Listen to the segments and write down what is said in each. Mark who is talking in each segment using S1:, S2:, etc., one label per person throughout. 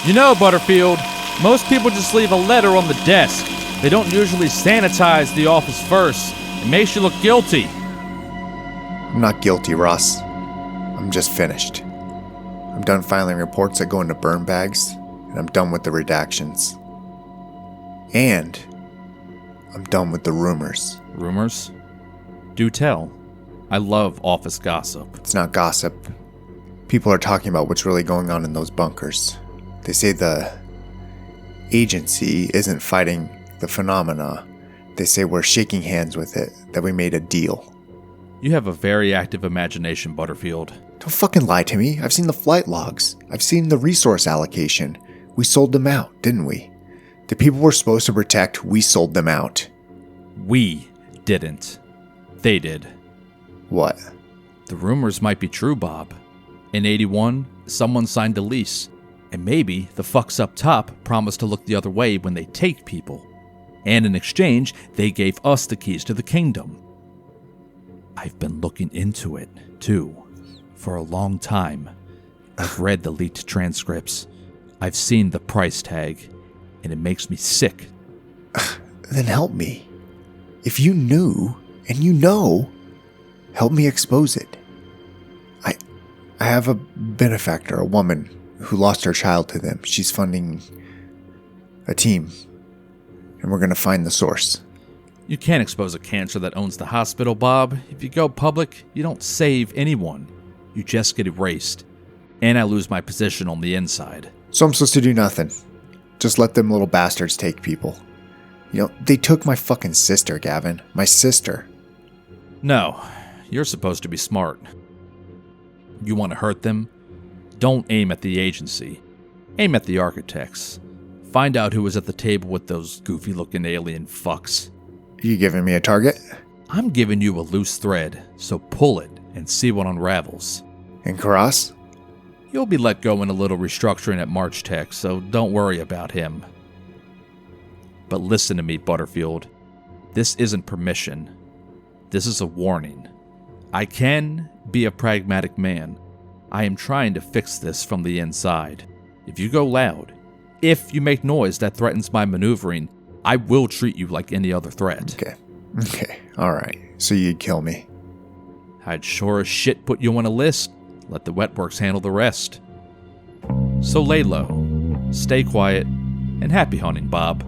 S1: You know, Butterfield, most people just leave a letter on the desk. They don't usually sanitize the office first. It makes you look guilty.
S2: I'm not guilty, Ross. I'm just finished. I'm done filing reports that go into burn bags, and I'm done with the redactions. And I'm done with the rumors.
S1: Rumors? Do tell. I love office gossip.
S2: It's not gossip. People are talking about what's really going on in those bunkers. They say the agency isn't fighting the phenomena. They say we're shaking hands with it, that we made a deal.
S1: You have a very active imagination, Butterfield.
S2: Don't fucking lie to me. I've seen the flight logs. I've seen the resource allocation. We sold them out, didn't we? The people we're supposed to protect, we sold them out.
S1: We didn't. They did.
S2: What?
S1: The rumors might be true, Bob. In 81, someone signed a lease. And maybe the fucks up top promised to look the other way when they take people. And in exchange, they gave us the keys to the kingdom. I've been looking into it, too, for a long time. I've read the leaked transcripts. I've seen the price tag, and it makes me sick.
S2: Then help me. If you knew, and you know, help me expose it. I have a benefactor, a woman, who lost her child to them. She's funding a team, and we're going to find the source.
S1: You can't expose a cancer that owns the hospital, Bob. If you go public, you don't save anyone. You just get erased. And I lose my position on the inside.
S2: So I'm supposed to do nothing. Just let them little bastards take people. You know, they took my fucking sister, Gavin. My sister.
S1: No, you're supposed to be smart. You want to hurt them? Don't aim at the agency. Aim at the architects. Find out who was at the table with those goofy-looking alien fucks.
S2: You giving me a target?
S1: I'm giving you a loose thread, so pull it and see what unravels.
S2: And Karas?
S1: You'll be let go in a little restructuring at March Tech, so don't worry about him. But listen to me, Butterfield. This isn't permission. This is a warning. I can be a pragmatic man. I am trying to fix this from the inside. If you go loud, if you make noise that threatens my maneuvering, I will treat you like any other threat.
S2: Okay, alright. So you'd kill me.
S1: I'd sure as shit put you on a list. Let the wet works handle the rest. So lay low, stay quiet, and happy hunting, Bob.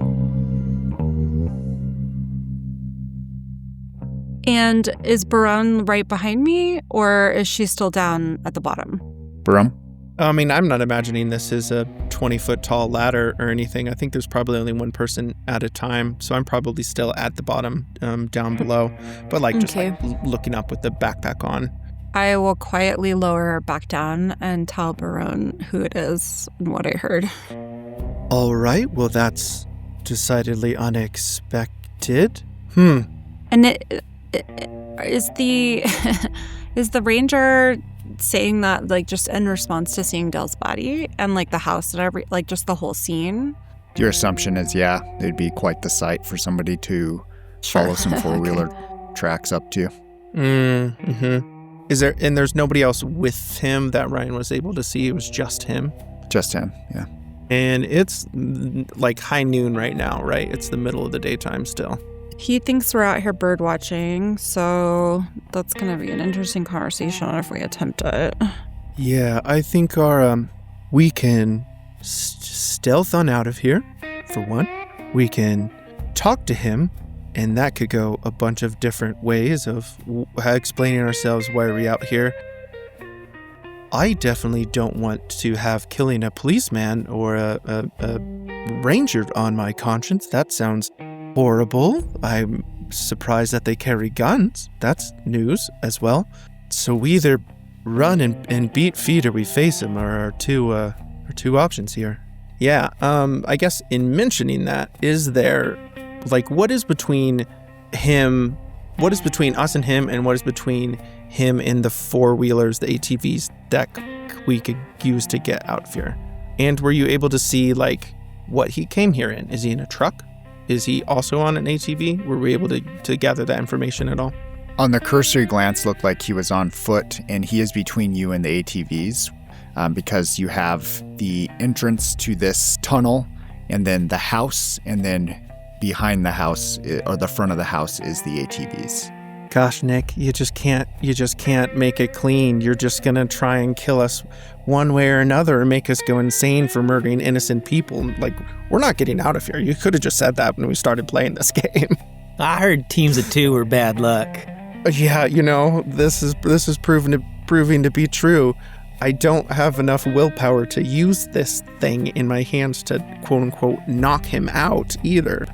S3: And is Baron right behind me, or is she still down at the bottom?
S2: Barum?
S4: I mean, I'm not imagining this is a 20-foot tall ladder or anything. I think there's probably only one person at a time, so I'm probably still at the bottom, down below, but just looking up with the backpack on.
S3: I will quietly lower her back down and tell Baron who it is and what I heard.
S4: All right, well, that's decidedly unexpected.
S3: And is the ranger saying that just in response to seeing Dell's body and the house and just the whole scene?
S5: Your assumption is, yeah, it'd be quite the sight for somebody to follow some four-wheeler tracks up to.
S4: Mm-hmm. And there's nobody else with him that Ryan was able to see? It was just him?
S5: Just him, yeah.
S4: And it's high noon right now, right? It's the middle of the daytime still.
S3: He thinks we're out here bird watching, so that's going to be an interesting conversation if we attempt it.
S4: Yeah, I think we can stealth on out of here, for one. We can talk to him, and that could go a bunch of different ways of explaining ourselves why we're out here. I definitely don't want to have killing a policeman or a ranger on my conscience. That sounds horrible. I'm surprised that they carry guns. That's news as well. So we either run and beat feet or we face him are our two options here. Yeah, I guess in mentioning that, is there, what is between us and him, and what is between him and the four-wheelers, the ATVs that we could use to get out of here? And were you able to see, what he came here in? Is he in a truck? Is he also on an ATV? Were we able to gather that information at all?
S5: On the cursory glance, looked like he was on foot, and he is between you and the ATVs. because you have the entrance to this tunnel and then the house, and then behind the house or the front of the house is the ATVs.
S4: Gosh, Nick, you just can't make it clean. You're just gonna try and kill us one way or another and make us go insane for murdering innocent people. Like, we're not getting out of here. You could have just said that when we started playing this game.
S6: I heard teams of two were bad luck.
S4: Yeah, this is proving to be true. I don't have enough willpower to use this thing in my hands to quote unquote knock him out either.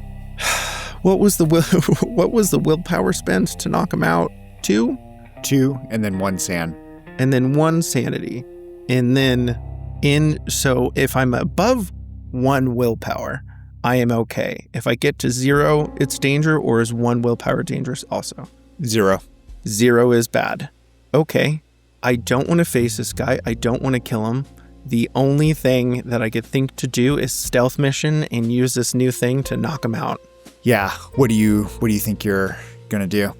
S4: What was the willpower spent to knock him out? 2?
S5: 2, and then 1 sand.
S4: And then 1 sanity. And then so if I'm above 1 willpower, I am okay. If I get to 0, it's danger, or is 1 willpower dangerous also?
S5: 0.
S4: 0 is bad. Okay. I don't want to face this guy. I don't want to kill him. The only thing that I could think to do is stealth mission and use this new thing to knock him out.
S5: Yeah. What do you think you're gonna do?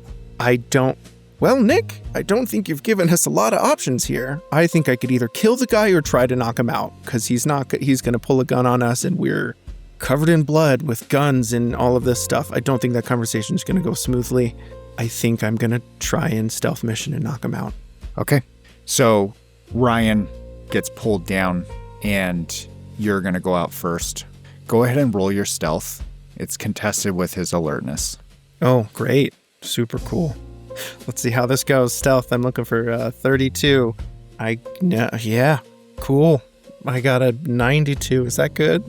S4: Well, Nick, I don't think you've given us a lot of options here. I think I could either kill the guy or try to knock him out, because he's gonna pull a gun on us and we're covered in blood with guns and all of this stuff. I don't think that conversation's gonna go smoothly. I think I'm gonna try and stealth mission and knock him out.
S5: Okay. So Ryan gets pulled down and you're gonna go out first. Go ahead and roll your stealth. It's contested with his alertness.
S4: Oh, great. Super cool. Let's see how this goes. Stealth, I'm looking for 32. Yeah, cool. I got a 92. Is that good?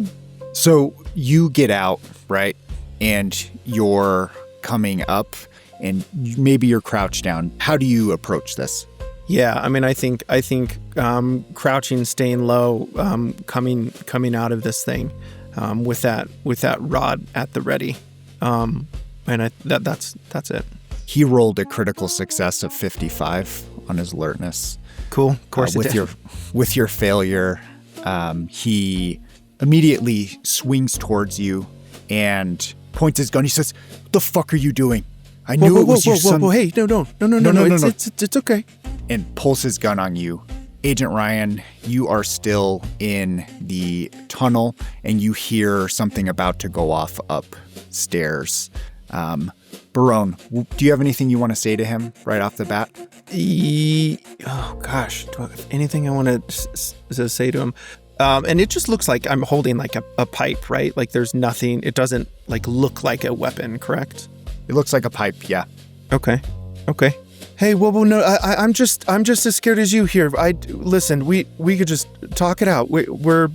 S5: So you get out, right? And you're coming up and maybe you're crouched down. How do you approach this?
S4: Yeah, I mean, I think crouching, staying low, coming out of this thing, with that rod at the ready, and that's it.
S5: He rolled a critical success of 55 on his alertness.
S4: Cool. Of course,
S5: with your failure, he immediately swings towards you and points his gun. He says, "What the fuck are you doing? I knew it was your son."
S4: Whoa, hey, no. It's okay.
S5: And pulls his gun on you. Agent Ryan, you are still in the tunnel and you hear something about to go off upstairs. Barone, do you have anything you want to say to him right off the bat?
S4: Oh gosh, do I have anything I want to say to him? And it just looks like I'm holding like a pipe, right? Like there's nothing, it doesn't like look like a weapon, correct?
S5: It looks like a pipe, yeah.
S4: Okay. Hey, well, no, I'm just as scared as you here. Listen, we could just talk it out. We're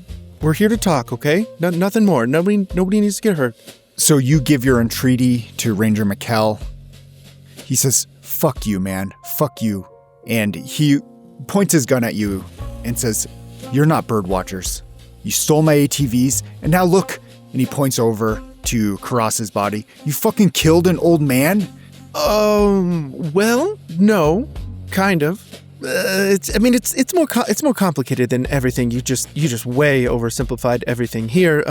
S4: here to talk, okay? Nothing more. Nobody needs to get hurt.
S5: So you give your entreaty to Ranger McKell. He says, "Fuck you, man. Fuck you." And he points his gun at you and says, "You're not bird watchers. You stole my ATVs, and now look." And he points over to Karas's body. "You fucking killed an old man?"
S4: Well, no, kind of. It's more complicated than everything. You just way oversimplified everything here.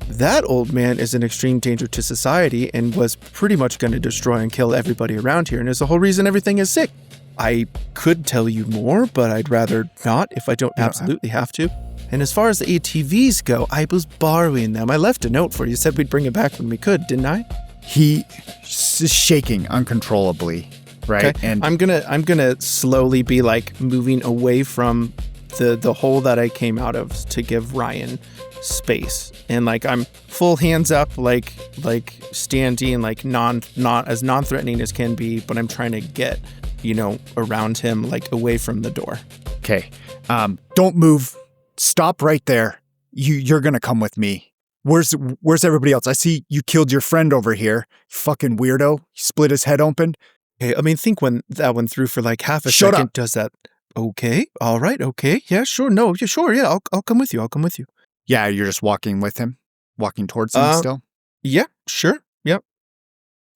S4: That old man is an extreme danger to society and was pretty much going to destroy and kill everybody around here, and is the whole reason everything is sick. I could tell you more, but I'd rather not if I don't absolutely have to. And as far as the ATVs go, I was borrowing them. I left a note for you. Said we'd bring it back when we could, didn't I?
S5: He is shaking uncontrollably, right?
S4: Okay.
S5: And
S4: I'm gonna slowly be like moving away from the hole that I came out of to give Ryan space, and like I'm full hands up, like standing, like not as non-threatening as can be, but I'm trying to get around him, like away from the door.
S5: Okay, don't move. Stop right there. You're gonna come with me. Where's everybody else? I see you killed your friend over here. Fucking weirdo. You split his head open.
S4: Okay, I mean, think when that went through for like half a
S5: Shut
S4: second.
S5: up.
S4: Does that? Okay. All right. Okay. Yeah, sure. No, yeah, sure. Yeah, I'll come with you.
S5: Yeah, you're just walking with him? Walking towards him still?
S4: Yeah, sure. Yep.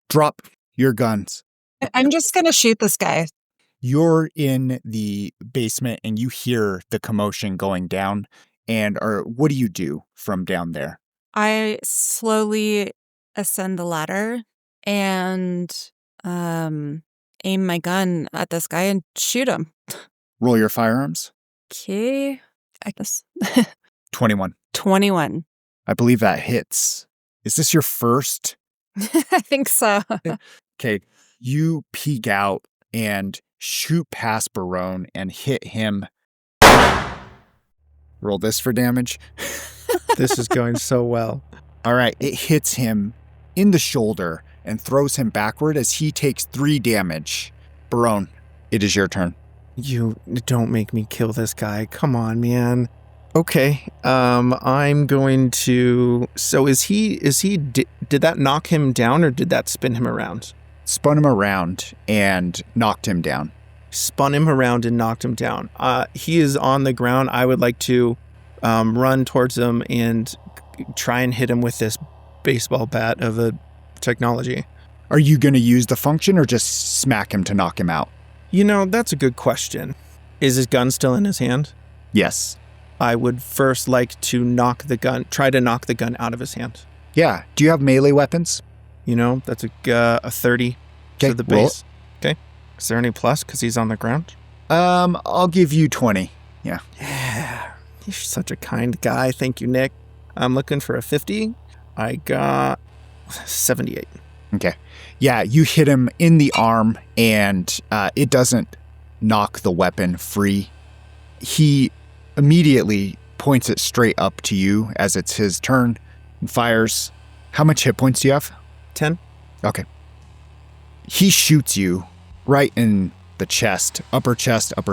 S5: Drop your guns.
S3: I'm just going to shoot this guy.
S5: You're in the basement and you hear the commotion going down. And what do you do from down there?
S3: I slowly ascend the ladder and aim my gun at this guy and shoot him.
S5: Roll your firearms.
S3: Okay. I guess.
S5: 21.
S3: 21.
S5: I believe that hits. Is this your first?
S3: I think so.
S5: Okay. You peek out and shoot past Barone and hit him. Roll this for damage.
S4: This is going so well.
S5: All right. It hits him in the shoulder and throws him backward as he takes 3 damage. Barone, it is your turn.
S4: You don't make me kill this guy. Come on, man. Okay. I'm going to. So did that knock him down or did that spin him around?
S5: Spun him around and knocked him down.
S4: Spun him around and knocked him down. He is on the ground. I would like to run towards him and try and hit him with this baseball bat of a technology.
S5: Are you going to use the function or just smack him to knock him out?
S4: You know, that's a good question. Is his gun still in his hand?
S5: Yes.
S4: I would first like to try to knock the gun out of his hand.
S5: Yeah. Do you have melee weapons?
S4: You know, that's a 30 to the base. Okay. Is there any plus because he's on the ground?
S5: I'll give you 20. Yeah.
S4: Yeah. You're such a kind guy. Thank you, Nick. I'm looking for a 50. I got 78.
S5: Okay. Yeah, you hit him in the arm, and it doesn't knock the weapon free. He immediately points it straight up to you as it's his turn and fires. How much hit points do you have?
S4: 10.
S5: Okay. He shoots you right in the chest, upper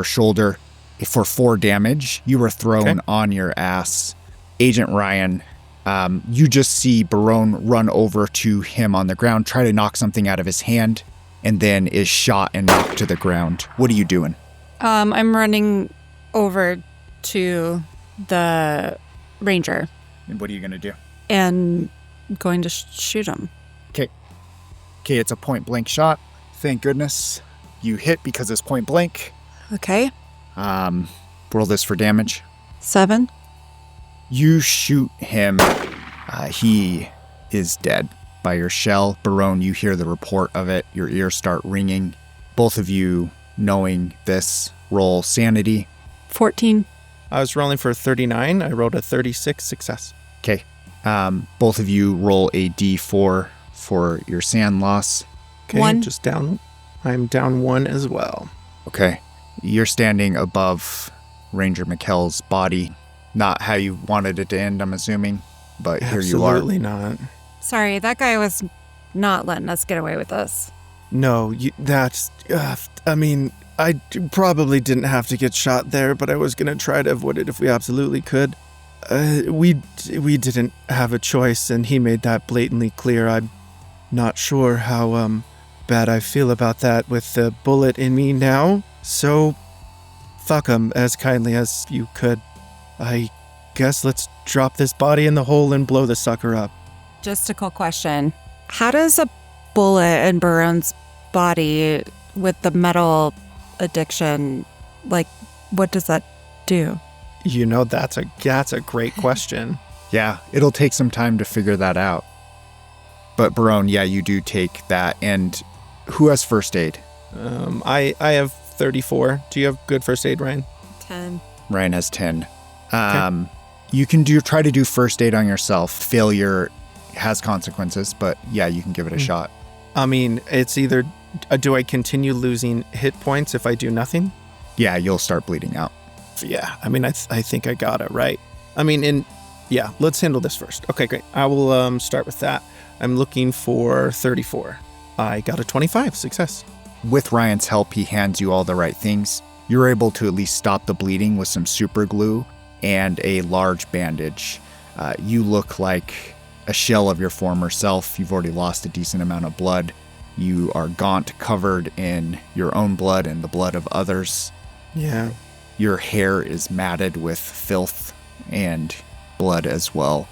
S5: shoulder for 4 damage. You were thrown on your ass. Agent Ryan, you just see Barone run over to him on the ground, try to knock something out of his hand, and then is shot and knocked to the ground. What are you doing?
S3: I'm running over to the ranger.
S5: And what are you going to do?
S3: And going to shoot him.
S5: Okay, it's a point blank shot. Thank goodness. You hit because it's point blank.
S3: Okay.
S5: Roll this for damage.
S3: 7.
S5: You shoot him. He is dead by your shell. Barone, you hear the report of it. Your ears start ringing. Both of you, knowing this, roll sanity.
S3: 14.
S4: I was rolling for 39. I rolled a 36 success.
S5: Okay. Both of you roll a d4 for your sand loss.
S4: Okay,
S3: 1.
S4: just down. I'm down 1 as well.
S5: Okay. You're standing above Ranger McKell's body. Not how you wanted it to end, I'm assuming, but here you are.
S4: Absolutely not.
S3: Sorry, that guy was not letting us get away with this.
S4: No, I probably didn't have to get shot there, but I was going to try to avoid it if we absolutely could. We didn't have a choice, and he made that blatantly clear. I'm not sure how bad I feel about that with the bullet in me now, so fuck him as kindly as you could. I guess let's drop this body in the hole and blow the sucker up.
S3: Just a cool question. How does a bullet in Barone's body with the metal addiction, what does that do?
S4: You know, that's a great question.
S5: Yeah, it'll take some time to figure that out. But Barone, yeah, you do take that. And who has first aid?
S4: I have 34. Do you have good first aid, Ryan?
S3: 10.
S5: Ryan has 10.
S4: Okay.
S5: You can try to do first aid on yourself. Failure has consequences, but yeah, you can give it a shot.
S4: I mean, it's either, do I continue losing hit points if I do nothing?
S5: Yeah, you'll start bleeding out.
S4: Yeah, I mean, I think I got it right. I mean, let's handle this first. Okay, great. I will start with that. I'm looking for 34. I got a 25. Success.
S5: With Ryan's help, he hands you all the right things. You're able to at least stop the bleeding with some super glue and a large bandage. You look like a shell of your former self. You've already lost a decent amount of blood. You are gaunt, covered in your own blood and the blood of others.
S4: Yeah.
S5: Your hair is matted with filth and blood as well.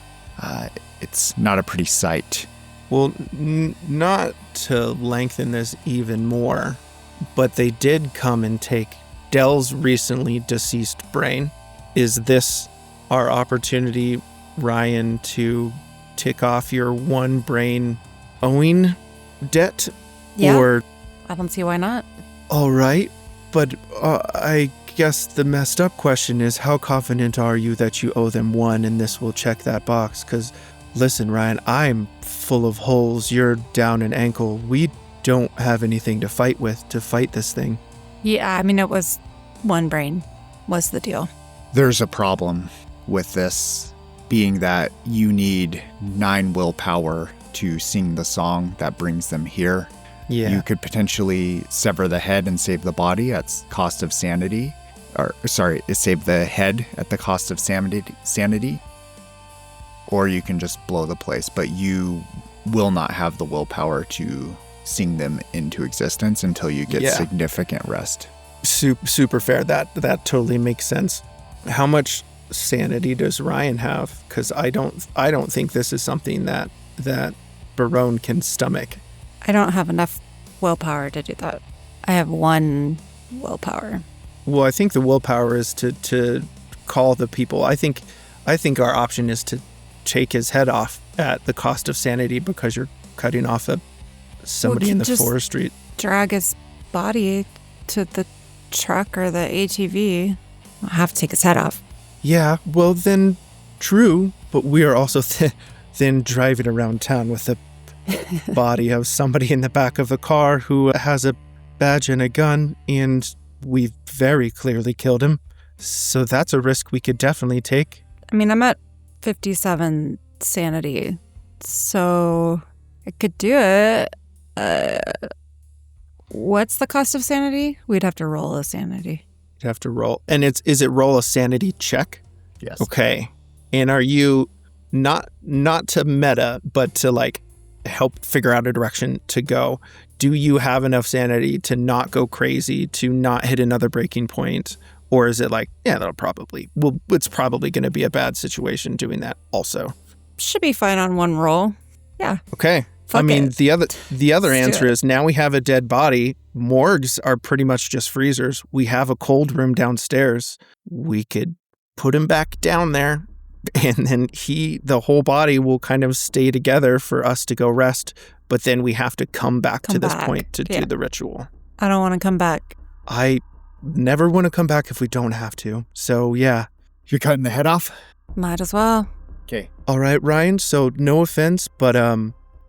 S5: It's not a pretty sight.
S4: Well, not to lengthen this even more, but they did come and take Dell's recently deceased brain. Is this our opportunity, Ryan, to tick off your one brain owing debt?
S3: Yeah.
S4: Or,
S3: I don't see why not.
S4: all right, but I guess the messed up question is, how confident are you that you owe them one and this will check that box? Because, listen, Ryan, I'm full of holes. You're down an ankle. We don't have anything to fight with to fight this thing.
S3: Yeah, I mean, it was one brain was the deal.
S5: There's a problem with this, being that you need 9 willpower to sing the song that brings them here.
S4: Yeah.
S5: You could potentially sever the head and save the body at cost of sanity. Save the head at the cost of sanity. Or you can just blow the place, but you will not have the willpower to sing them into existence until you get significant rest.
S4: Super fair. That totally makes sense. How much sanity does Ryan have? Because I don't think this is something that Barone can stomach.
S3: I don't have enough willpower to do that. I have 1 willpower.
S4: Well, I think the willpower is to call the people. I think our option is to take his head off at the cost of sanity, because you're cutting off somebody in the forestry.
S3: Drag his body to the truck or the ATV. I'll have to take his head off.
S4: Yeah, well then, true, but we are also then driving around town with the body of somebody in the back of the car who has a badge and a gun, and we've very clearly killed him. So that's a risk we could definitely take.
S3: I mean, I'm at 57 sanity, so I could do it. What's the cost of sanity? We'd have to roll a sanity.
S4: You'd have to roll. And is it roll a sanity check?
S5: Yes.
S4: Okay. And are you not to meta, but to like help figure out a direction to go? Do you have enough sanity to not go crazy, to not hit another breaking point? Or is it like, yeah, it's probably going to be a bad situation doing that also?
S3: Should be fine on 1 roll. Yeah.
S4: Okay.
S3: Fuck
S4: I mean,
S3: it.
S4: the other answer is, now we have a dead body. Morgues are pretty much just freezers. We have a cold room downstairs. We could put him back down there, and then the whole body will kind of stay together for us to go rest. But then we have to come back to this point to do the ritual.
S3: I don't want to come back.
S4: I never want to come back if we don't have to. So, yeah.
S5: You're cutting the head off?
S3: Might as well.
S5: Okay.
S4: All right, Ryan. So, no offense, but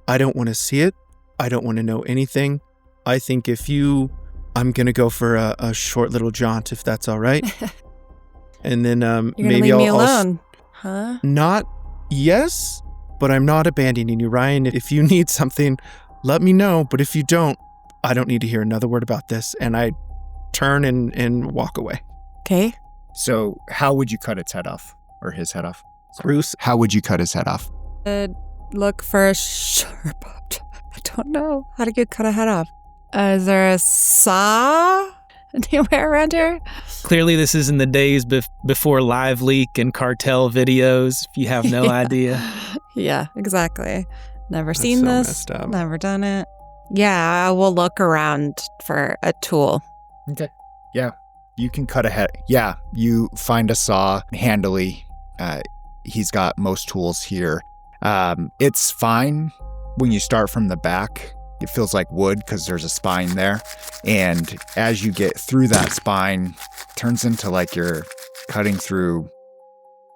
S4: I don't want to see it. I don't want to know anything. I think I'm going to go for a short little jaunt, if that's all right. And then
S3: You're
S4: maybe
S3: leave me
S4: I'll
S3: alone, huh?
S4: Yes, but I'm not abandoning you, Ryan. If you need something, let me know. But if you don't, I don't need to hear another word about this. And I turn and walk away.
S3: Okay.
S5: So how would you cut its head off? Or his head off?
S4: Bruce?
S5: How would you cut his head off?
S3: Look for a sharp object. I don't know. How do you cut a head off? Is there a saw anywhere around here?
S6: Clearly, this is in the days before live leak and cartel videos, if you have no idea.
S3: Yeah, exactly. Never
S4: That's
S3: seen
S4: so
S3: this.
S4: messed up.
S3: Never done it. Yeah, I will look around for a tool.
S5: Okay. Yeah. You can cut a head. Yeah. You find a saw handily. He's got most tools here. It's fine when you start from the back. It feels like wood because there's a spine there. And as you get through that spine, it turns into like you're cutting through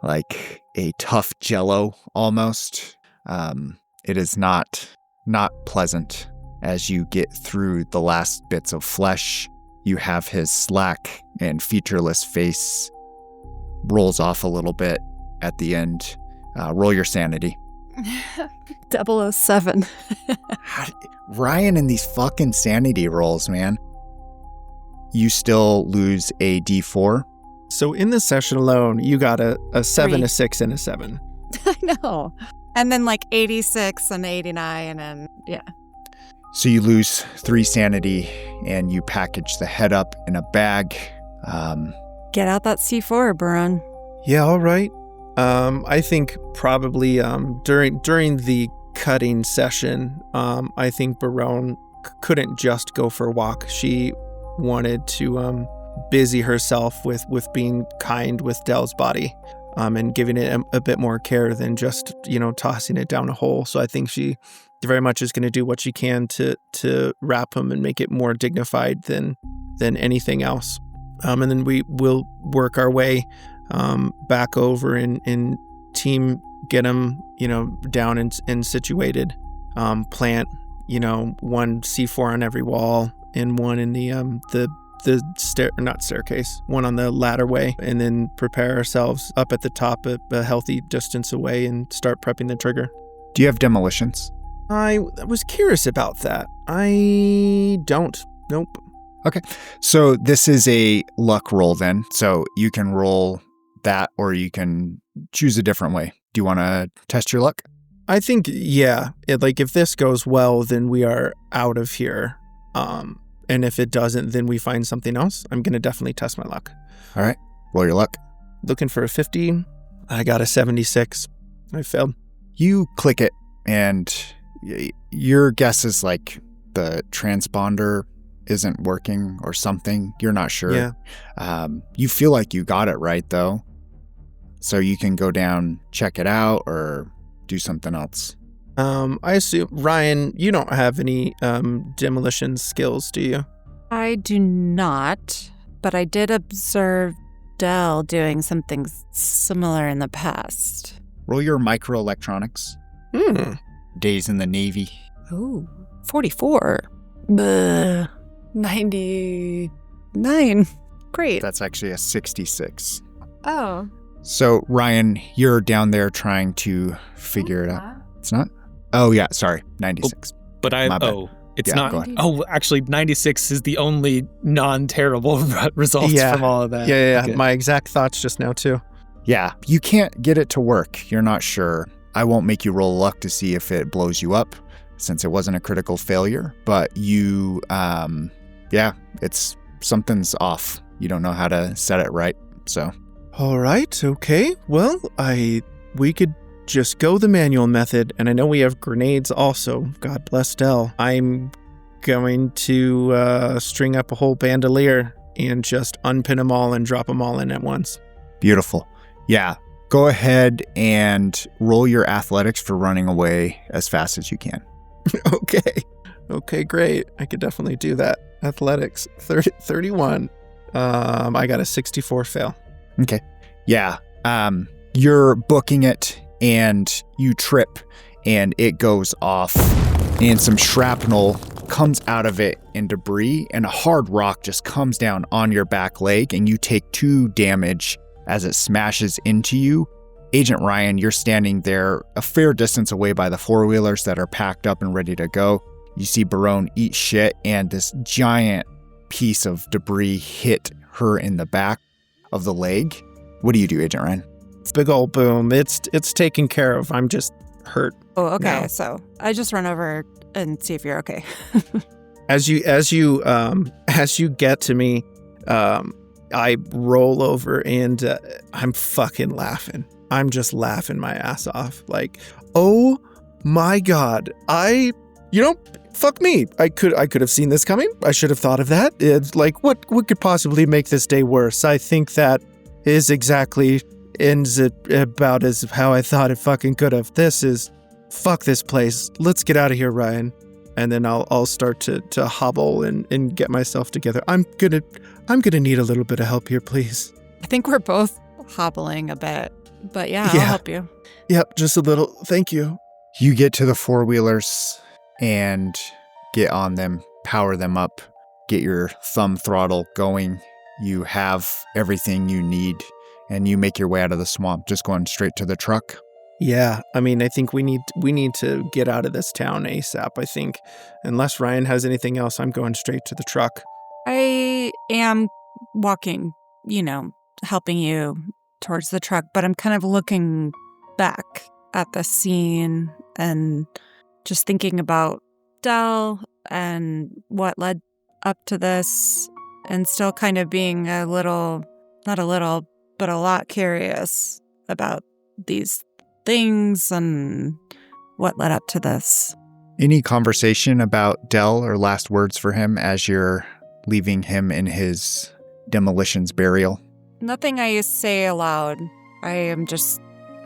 S5: like a tough jello almost. It is not pleasant. As you get through the last bits of flesh, you have his slack and featureless face rolls off a little bit at the end. Roll your sanity.
S3: 007.
S5: Ryan and these fucking sanity rolls, man. You still lose a D4.
S4: So in this session alone, you got a 7,
S3: 3.
S4: a 6, and a 7.
S3: I know. And then like 86 and 89 and yeah.
S5: So you lose 3 sanity and you package the head up in a bag.
S3: Get out that C4, Baron.
S4: Yeah, all right. I think probably during the cutting session, I think Barone couldn't just go for a walk. She wanted to busy herself with being kind with Dell's body, and giving it a bit more care than just, tossing it down a hole. So I think she very much is going to do what she can to wrap him and make it more dignified than anything else. And then we will work our way back over and team get them, down and situated. Plant, one C4 on every wall and one in not staircase, one on the ladder way, and then prepare ourselves up at the top a healthy distance away and start prepping the trigger.
S5: Do you have demolitions?
S4: I was curious about that. I don't. Nope.
S5: Okay. So this is a luck roll then. So you can roll that or you can choose a different way. Do you want to test your luck?
S4: I think, yeah. If this goes well, then we are out of here. And if it doesn't, then we find something else. I'm going to definitely test my luck.
S5: All right. Roll your luck.
S4: Looking for a 50. I got a 76. I failed.
S5: You click it, and your guess is like the transponder isn't working or something. You're not sure.
S4: Yeah.
S5: You feel like you got it right, though. So you can go down, check it out, or do something else.
S4: I assume, Ryan, you don't have any demolition skills, do you?
S3: I do not, but I did observe Dell doing something similar in the past.
S5: Roll your microelectronics. Days in the Navy.
S3: Ooh, 44. 99. Great.
S5: That's actually a 66.
S3: Oh.
S5: So, Ryan, you're down there trying to figure it out. It's not? Oh, yeah. Sorry. 96.
S6: But it's
S5: Yeah,
S6: not.
S5: go ahead.
S6: Oh, actually, 96 is the only non-terrible results from all of that.
S4: Yeah.
S6: Okay.
S4: My exact thoughts just now, too.
S5: Yeah. You can't get it to work. You're not sure. I won't make you roll luck to see if it blows you up since it wasn't a critical failure. But you, something's off. You don't know how to set it right. So.
S4: All right. Okay. Well, we could just go the manual method, and I know we have grenades also. God bless Dell. I'm going to string up a whole bandolier and just unpin them all and drop them all in at once.
S5: Beautiful. Yeah. Go ahead and roll your athletics for running away as fast as you can.
S4: Okay, great. I could definitely do that. Athletics, 31. I got a 64 fail.
S5: Okay. Yeah. You're booking it and you trip and it goes off and some shrapnel comes out of it in debris and a hard rock just comes down on your back leg and you take 2 damage as it smashes into you. Agent Ryan, you're standing there a fair distance away by the 4-wheelers that are packed up and ready to go. You see Barone eat shit and this giant piece of debris hit her in the back of the leg. What do you do, Agent Ryan?
S4: Big old boom. It's taken care of. I'm just hurt.
S3: Oh, okay.
S4: now.
S3: So I just run over and see if you're okay.
S4: As you get to me, I roll over and I'm fucking laughing. I'm just laughing my ass off. Like, oh my God. Fuck me. I could have seen this coming. I should have thought of that. It's like, what could possibly make this day worse? I think that is exactly ends it about as how I thought it fucking could have. Fuck this place. Let's get out of here, Ryan. And then I'll start to hobble and get myself together. I'm gonna need a little bit of help here, please.
S3: I think we're both hobbling a bit, but yeah, I'll help you.
S4: Yep, just a little. Thank you.
S5: You get to the 4-wheelers and get on them, power them up, get your thumb throttle going. You have everything you need, and you make your way out of the swamp, just going straight to the truck.
S4: Yeah, I mean, I think we need to get out of this town ASAP, I think. Unless Ryan has anything else, I'm going straight to the truck.
S3: I am walking, helping you towards the truck, but I'm kind of looking back at the scene and just thinking about Dell and what led up to this, and still kind of being a lot curious about these things and what led up to this.
S5: Any conversation about Dell or last words for him as you're leaving him in his demolitions burial?
S3: Nothing I say aloud. I am just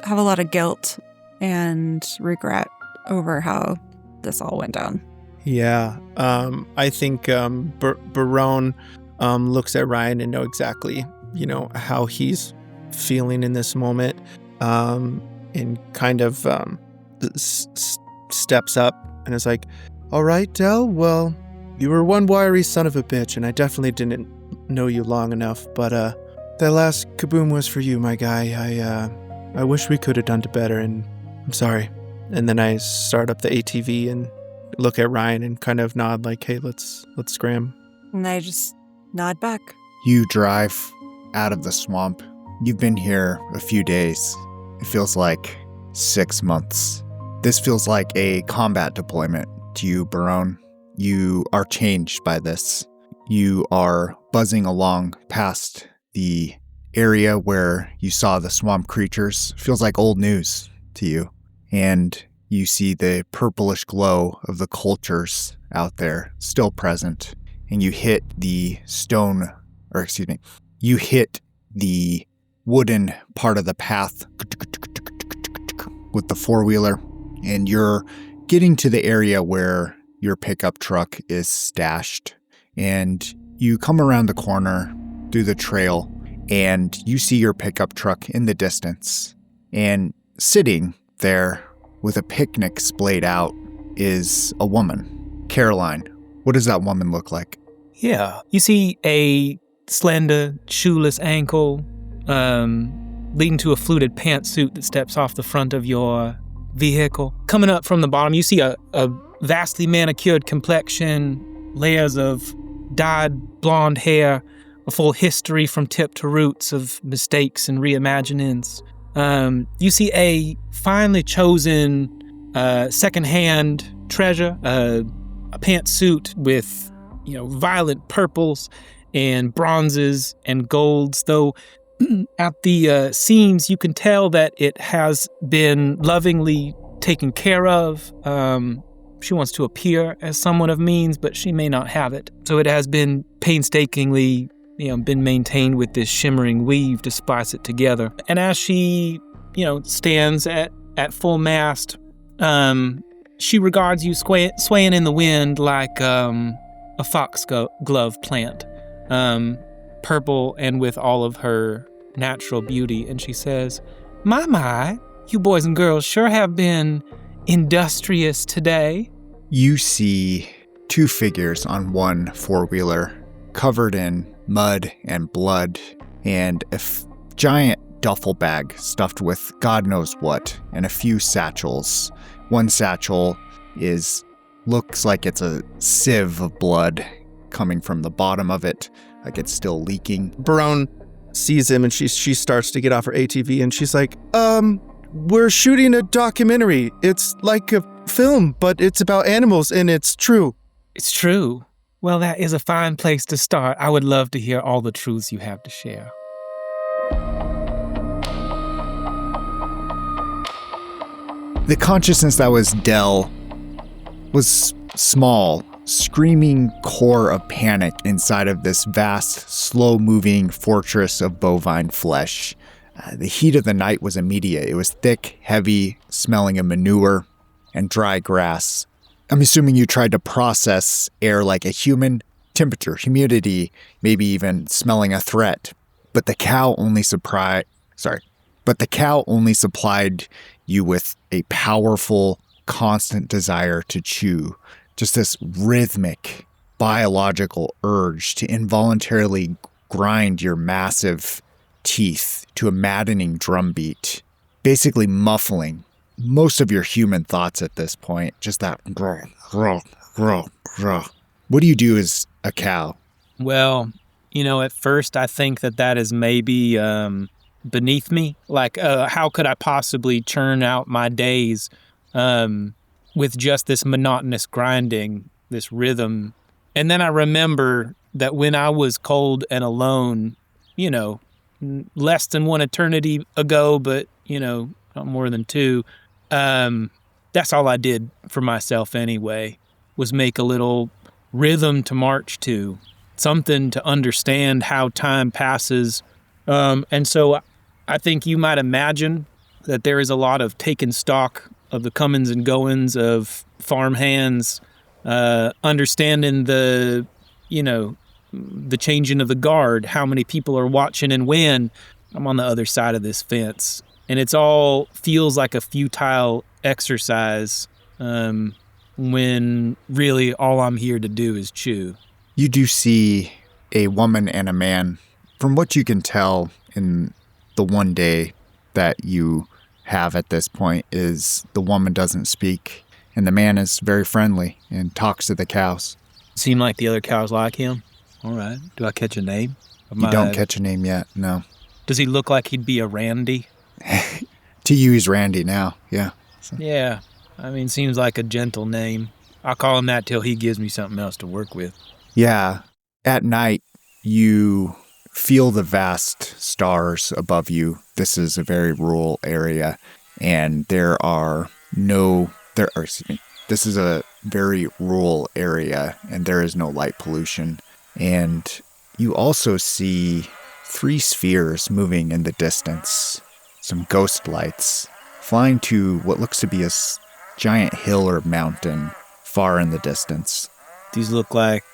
S3: have a lot of guilt and regret over how this all went down.
S4: Yeah, I think Barone looks at Ryan and know exactly, how he's feeling in this moment, and kind of steps up and is like, all right, Del, well, you were one wiry son of a bitch, and I definitely didn't know you long enough, but that last kaboom was for you, my guy. I wish we could have done better, and I'm sorry. And then I start up the ATV and look at Ryan and kind of nod like, hey, let's scram.
S3: And I just nod back.
S5: You drive out of the swamp. You've been here a few days. It feels like 6 months. This feels like a combat deployment to you, Barone. You are changed by this. You are buzzing along past the area where you saw the swamp creatures. Feels like old news to you. And you see the purplish glow of the cultures out there still present. And you hit the you hit the wooden part of the path with the four-wheeler. And you're getting to the area where your pickup truck is stashed. And you come around the corner through the trail, and you see your pickup truck in the distance. And sitting there with a picnic splayed out is a woman. Caroline, what does that woman look like?
S6: Yeah, you see a slender, shoeless ankle leading to a fluted pantsuit that steps off the front of your vehicle. Coming up from the bottom, you see a vastly manicured complexion, layers of dyed blonde hair, a full history from tip to roots of mistakes and reimaginings. You see a finely chosen secondhand treasure, a pantsuit with, violent purples and bronzes and golds, though at the seams you can tell that it has been lovingly taken care of. She wants to appear as someone of means, but she may not have it. So it has been painstakingly been maintained with this shimmering weave to splice it together. And as she, stands at full mast, she regards you swaying in the wind like a foxglove plant, purple and with all of her natural beauty. And she says, my, you boys and girls sure have been industrious today.
S5: You see two figures on one four-wheeler covered in mud and blood, and a giant duffel bag stuffed with God knows what, and a few satchels. One satchel looks like it's a sieve of blood coming from the bottom of it, like it's still leaking.
S4: Barone sees him and she starts to get off her ATV and she's like, we're shooting a documentary. It's like a film, but it's about animals and it's true.
S6: It's true. Well, that is a fine place to start. I would love to hear all the truths you have to share.
S5: The consciousness that was Del was small, screaming core of panic inside of this vast, slow-moving fortress of bovine flesh. The heat of the night was immediate. It was thick, heavy, smelling of manure and dry grass. I'm assuming you tried to process air like a human, temperature, humidity, maybe even smelling a threat. But the cow only supplied you with a powerful, constant desire to chew. Just this rhythmic, biological urge to involuntarily grind your massive teeth to a maddening drumbeat, basically muffling most of your human thoughts at this point. Just that growl, growl, growl, growl. What do you do as a cow?
S6: Well, at first I think that is maybe beneath me. Like, how could I possibly churn out my days with just this monotonous grinding, this rhythm? And then I remember that when I was cold and alone, less than one eternity ago, but, not more than two, that's all I did for myself anyway, was make a little rhythm to march to, something to understand how time passes. And so I think you might imagine that there is a lot of taking stock of the comings and goings of farm hands, understanding the, the changing of the guard, how many people are watching and when. I'm on the other side of this fence, and it's all feels like a futile exercise when really all I'm here to do is chew.
S5: You do see a woman and a man. From what you can tell in the one day that you have at this point is the woman doesn't speak, and the man is very friendly and talks to the cows.
S6: Seem like the other cows like him? All right. Do I catch a name?
S5: You don't catch a name yet, no.
S6: Does he look like he'd be a Randy?
S5: To you, he's Randy now, yeah. So.
S6: Yeah. I mean, seems like a gentle name. I'll call him that till he gives me something else to work with.
S5: Yeah. At night, you feel the vast stars above you. This is a very rural area, and this is a very rural area, and there is no light pollution. And you also see 3 spheres moving in the distance, some ghost lights, flying to what looks to be a giant hill or mountain far in the distance.
S6: These look like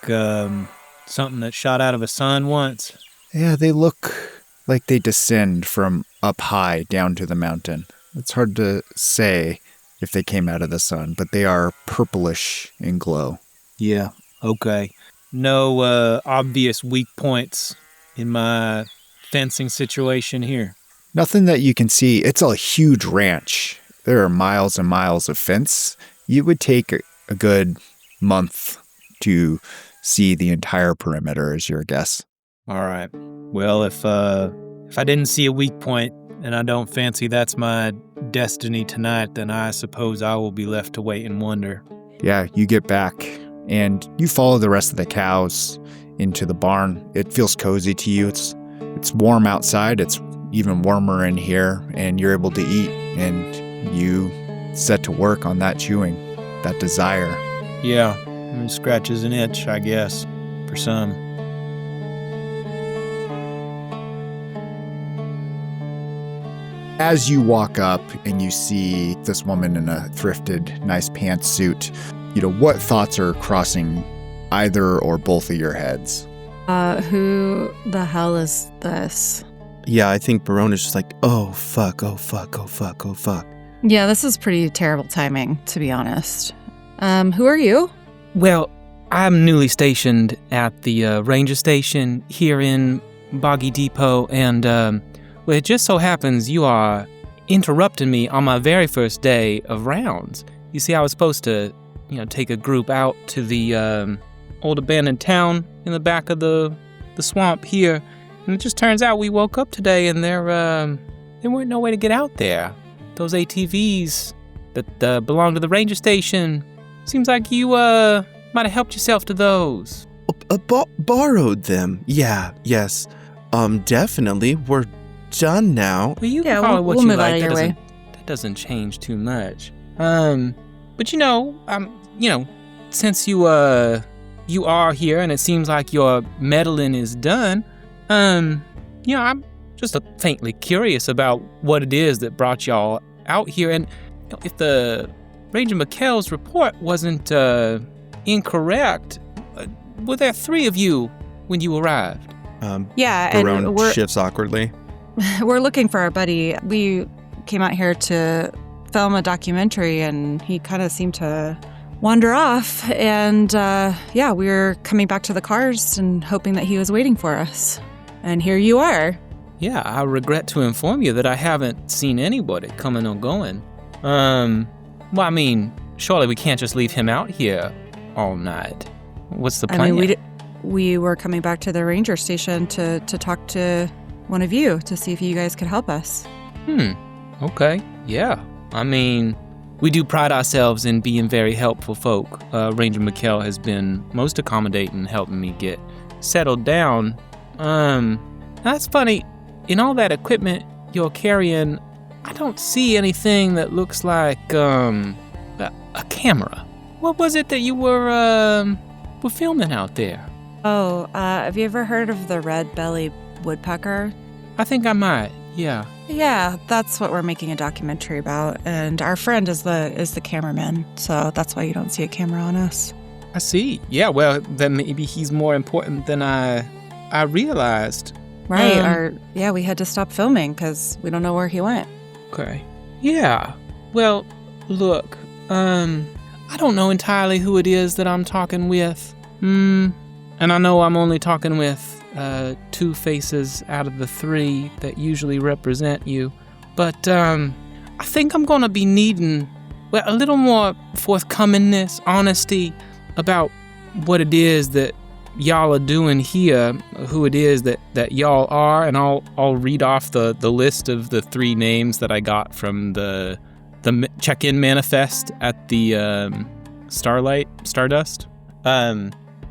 S6: something that shot out of a sun once.
S5: Yeah, they look like they descend from up high down to the mountain. It's hard to say if they came out of the sun, but they are purplish in glow.
S6: Yeah, okay. No obvious weak points in my fencing situation here.
S5: Nothing that you can see. It's a huge ranch. There are miles and miles of fence. You would take a good month to see the entire perimeter, is your guess.
S6: All right. Well, if I didn't see a weak point and I don't fancy that's my destiny tonight, then I suppose I will be left to wait and wonder.
S5: Yeah, you get back and you follow the rest of the cows into the barn. It feels cozy to you. It's warm outside. It's even warmer in here, and you're able to eat, and you set to work on that chewing, that desire.
S6: Yeah, it scratches an itch, I guess, for some.
S5: As you walk up and you see this woman in a thrifted, nice pantsuit, what thoughts are crossing either or both of your heads?
S3: Who the hell is this?
S4: Yeah, I think Barona's just like, oh, fuck, oh, fuck, oh, fuck, oh, fuck.
S3: Yeah, this is pretty terrible timing, to be honest. Who are you?
S6: Well, I'm newly stationed at the ranger station here in Boggy Depot, and well, it just so happens you are interrupting me on my very first day of rounds. You see, I was supposed to, take a group out to the old abandoned town in the back of the swamp here, and it just turns out we woke up today and there weren't no way to get out there. Those ATVs that belong to the ranger station, seems like you might have helped yourself to those.
S4: Borrowed them? Yeah, yes. Definitely. We're done now.
S6: Well, you can call it what you like. That doesn't change too much. But since you are here and it seems like your meddling is done, I'm just faintly curious about what it is that brought y'all out here, and if the Ranger McKell's report wasn't incorrect, were there 3 of you when you arrived?
S3: Yeah,
S4: Barone
S3: and we're
S4: shifts awkwardly.
S3: We're looking for our buddy. We came out here to film a documentary, and he kind of seemed to wander off. And we were coming back to the cars and hoping that he was waiting for us. And here you are.
S6: Yeah, I regret to inform you that I haven't seen anybody coming or going. Surely we can't just leave him out here all night. What's the plan?
S3: We were coming back to the ranger station to talk to one of you to see if you guys could help us.
S6: Okay. Yeah. We do pride ourselves in being very helpful folk. Ranger McKell has been most accommodating, helping me get settled down. That's funny. In all that equipment you're carrying, I don't see anything that looks like a camera. What was it that you were filming out there?
S3: Oh, have you ever heard of the red-bellied woodpecker?
S6: I think I might, yeah.
S3: Yeah, that's what we're making a documentary about, and our friend is the cameraman, so that's why you don't see a camera on us.
S6: I see. Yeah, well, then maybe he's more important than I realized.
S3: Right. We had to stop filming because we don't know where he went.
S6: Okay. Yeah. Well, look, I don't know entirely who it is that I'm talking with. And I know I'm only talking with 2 faces out of the 3 that usually represent you. But I think I'm going to be needing, a little more forthcomingness, honesty about what it is that y'all are doing here, who it is that y'all are, and I'll read off the list of the 3 names that I got from the check-in manifest at the Stardust.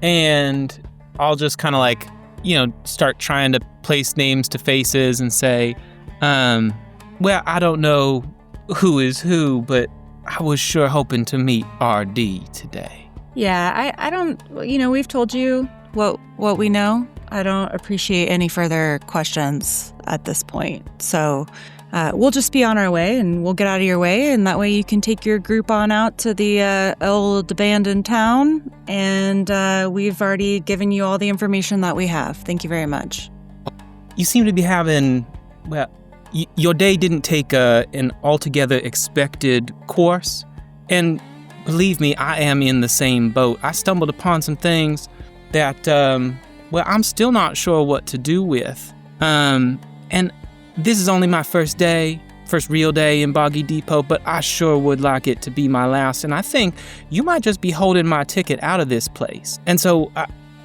S6: And I'll just kind of start trying to place names to faces and say, I don't know who is who, but I was sure hoping to meet RD today.
S3: Yeah, I don't, we've told you what we know. I don't appreciate any further questions at this point. So we'll just be on our way and we'll get out of your way. And that way you can take your group on out to the old abandoned town. And we've already given you all the information that we have. Thank you very much.
S6: You seem to be having, your day didn't take an altogether expected course. And believe me, I am in the same boat. I stumbled upon some things that, I'm still not sure what to do with. And this is only my first real day in Boggy Depot, but I sure would like it to be my last. And I think you might just be holding my ticket out of this place. And so,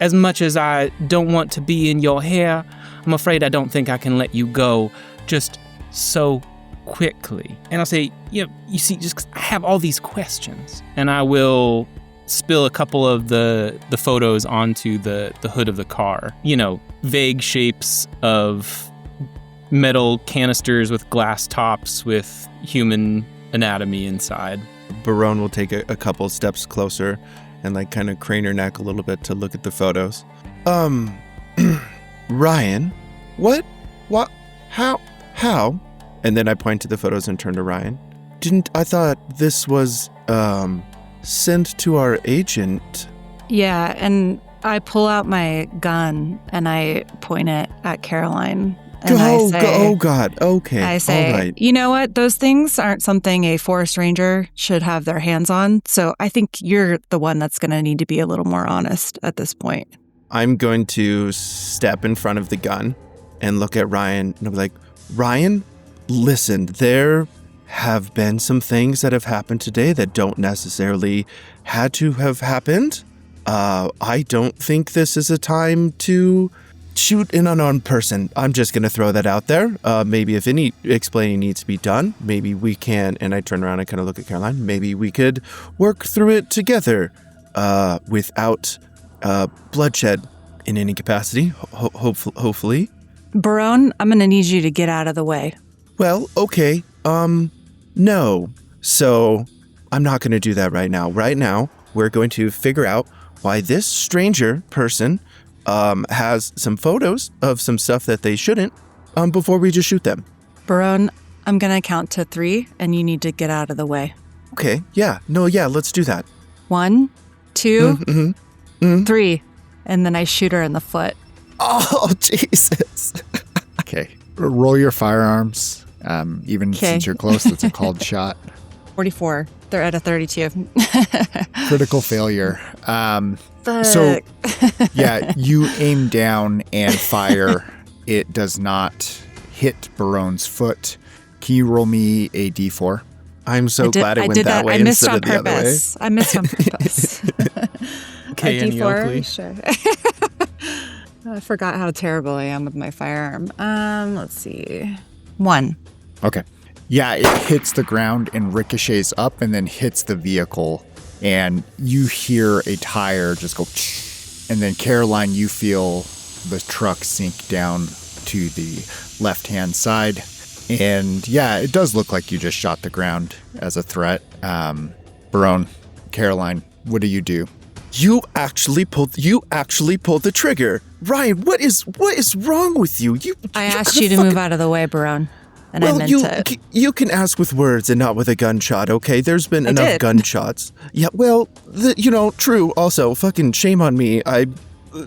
S6: as much as I don't want to be in your hair, I'm afraid I don't think I can let you go just so quickly. And I'll say, you see, just 'cause I have all these questions, and I will spill a couple of the photos onto the hood of the car. Vague shapes of metal canisters with glass tops with human anatomy inside.
S4: Barone will take a couple steps closer and kind of crane her neck a little bit to look at the photos. Ryan, what, how? And then I point to the photos and turn to Ryan. I thought this was, sent to our agent.
S3: Yeah, and I pull out my gun and I point it at Caroline. And I say,
S4: oh God, okay,
S3: I say,
S4: all right.
S3: You know what? Those things aren't something a forest ranger should have their hands on. So I think you're the one that's going to need to be a little more honest at this point.
S4: I'm going to step in front of the gun and look at Ryan and I'll be like, Ryan, listen, there have been some things that have happened today that don't necessarily had to have happened. I don't think this is a time to shoot an unarmed person. I'm just going to throw that out there. Maybe if any explaining needs to be done, maybe we can, and I turn around and kind of look at Caroline, maybe we could work through it together without bloodshed in any capacity, hopefully.
S3: Barone, I'm going to need you to get out of the way.
S4: Well, okay. No. So I'm not going to do that right now. Right now, we're going to figure out why this stranger person has some photos of some stuff that they shouldn't before we just shoot them.
S3: Barone, I'm going to count to 3 and you need to get out of the way.
S4: Okay. Yeah. No, yeah, let's do that.
S3: 1, 2, 3. And then I shoot her in the foot.
S4: Oh, Jesus.
S5: Okay. Roll your firearms. Even since you're close, that's a called shot.
S3: 44. They're at a 32.
S5: Critical failure. So, yeah, you aim down and fire. It does not hit Barone's foot. Can you roll me a d4?
S4: I'm so glad it went that way instead of the other way.
S3: I missed on purpose.
S6: Okay,
S3: a d4? Sure. I forgot how terrible I am with my firearm. Let's see. 1.
S5: Okay. Yeah, it hits the ground and ricochets up and then hits the vehicle. And you hear a tire just go, and then Caroline, you feel the truck sink down to the left-hand side. And yeah, it does look like you just shot the ground as a threat. Barone, Caroline, what do you do?
S4: You actually pulled the trigger. Ryan, what is wrong with you?
S3: I asked you to move out of the way, Barone. And I meant to.
S4: You can ask with words and not with a gunshot, okay? There's been enough gunshots. Yeah, well, true. Also, fucking shame on me. I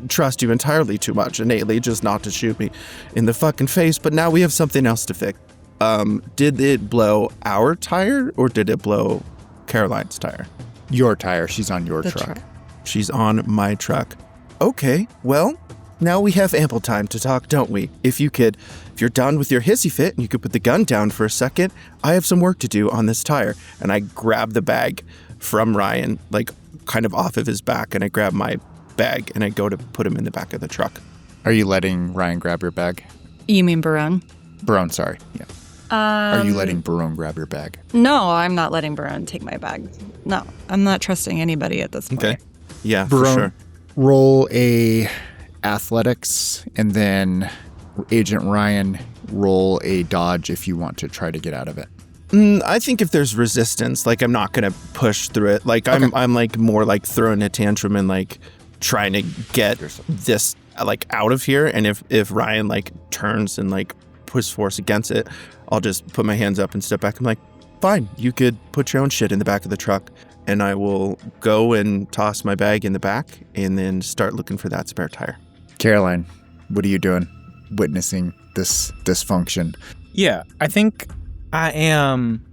S4: trust you entirely too much innately just not to shoot me in the fucking face, but now we have something else to fix. Did it blow our tire or did it blow Caroline's tire?
S5: Your tire. She's on your truck.
S4: She's on my truck. Okay, well, now we have ample time to talk, don't we? If you're done with your hissy fit and you could put the gun down for a second, I have some work to do on this tire. And I grab the bag from Ryan, like kind of off of his back, and I grab my bag and I go to put him in the back of the truck.
S5: Are you letting Ryan grab your bag?
S3: You mean Barone?
S5: Barone, sorry. Yeah. Are you letting Barone grab your bag?
S3: No, I'm not letting Barone take my bag. No, I'm not trusting anybody at this point.
S4: Okay. Yeah,
S5: Barone,
S4: for sure.
S5: Roll a athletics, and then Agent Ryan, roll a dodge if you want to try to get out of it.
S4: I think if there's resistance, like I'm not gonna push through it. Like I'm like more like throwing a tantrum and like trying to get this like out of here. And if Ryan like turns and like push force against it, I'll just put my hands up and step back. I'm like, fine, you could put your own shit in the back of the truck. And I will go and toss my bag in the back and then start looking for that spare tire.
S5: Caroline, what are you doing witnessing this dysfunction?
S6: Yeah, I think I am